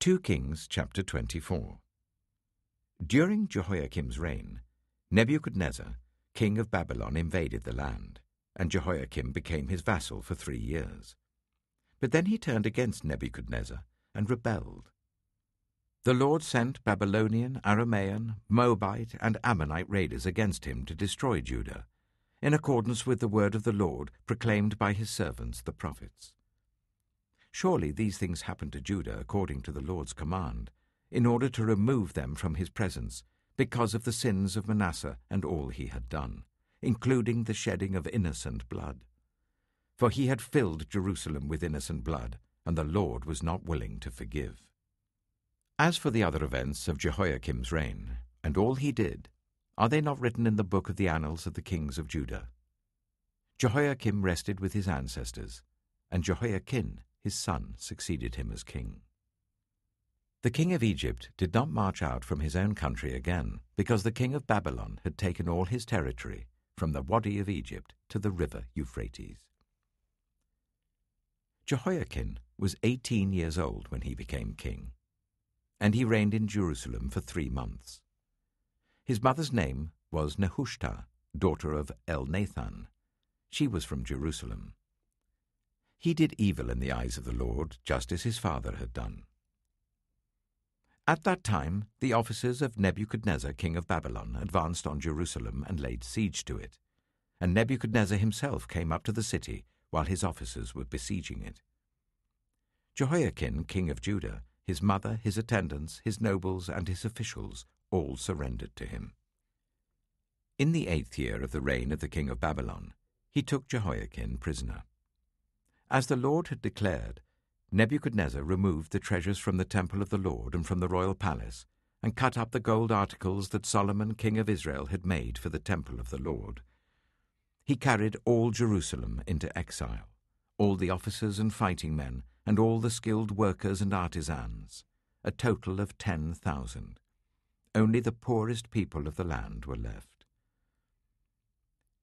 2 Kings chapter 24. During Jehoiakim's reign, Nebuchadnezzar, king of Babylon, invaded the land, and Jehoiakim became his vassal for 3 years. But then he turned against Nebuchadnezzar and rebelled. The Lord sent Babylonian, Aramean, Moabite, and Ammonite raiders against him to destroy Judah, in accordance with the word of the Lord proclaimed by his servants the prophets. Surely these things happened to Judah according to the Lord's command, in order to remove them from his presence, because of the sins of Manasseh and all he had done, including the shedding of innocent blood. For he had filled Jerusalem with innocent blood, and the Lord was not willing to forgive. As for the other events of Jehoiakim's reign, and all he did, are they not written in the book of the annals of the kings of Judah? Jehoiakim rested with his ancestors, and Jehoiakim, his son, succeeded him as king. The king of Egypt did not march out from his own country again, because the king of Babylon had taken all his territory, from the Wadi of Egypt to the river Euphrates. Jehoiakim was 18 years old when he became king, and he reigned in Jerusalem for 3 months. His mother's name was Nehushta, daughter of Elnathan. She was from Jerusalem. He did evil in the eyes of the Lord, just as his father had done. At that time, the officers of Nebuchadnezzar, king of Babylon, advanced on Jerusalem and laid siege to it, and Nebuchadnezzar himself came up to the city while his officers were besieging it. Jehoiakim, king of Judah, his mother, his attendants, his nobles, and his officials all surrendered to him. In the 8th year of the reign of the king of Babylon, he took Jehoiakim prisoner. As the Lord had declared, Nebuchadnezzar removed the treasures from the temple of the Lord and from the royal palace, and cut up the gold articles that Solomon, king of Israel, had made for the temple of the Lord. He carried all Jerusalem into exile, all the officers and fighting men, and all the skilled workers and artisans, a total of 10,000. Only the poorest people of the land were left.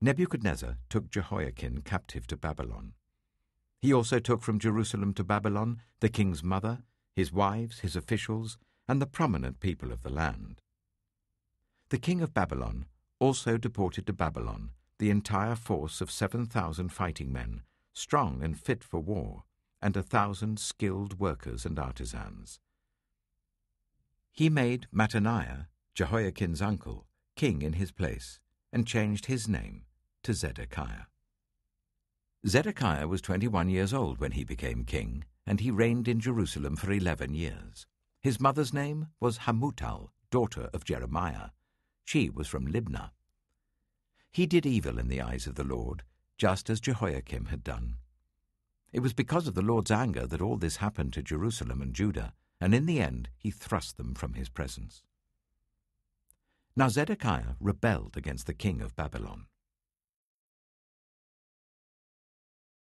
Nebuchadnezzar took Jehoiakim captive to Babylon. He also took from Jerusalem to Babylon the king's mother, his wives, his officials, and the prominent people of the land. The king of Babylon also deported to Babylon the entire force of 7,000 fighting men, strong and fit for war, and 1,000 skilled workers and artisans. He made Mattaniah, Jehoiakim's uncle, king in his place, and changed his name to Zedekiah. Zedekiah was 21 years old when he became king, and he reigned in Jerusalem for 11 years. His mother's name was Hamutal, daughter of Jeremiah. She was from Libnah. He did evil in the eyes of the Lord, just as Jehoiakim had done. It was because of the Lord's anger that all this happened to Jerusalem and Judah, and in the end he thrust them from his presence. Now Zedekiah rebelled against the king of Babylon.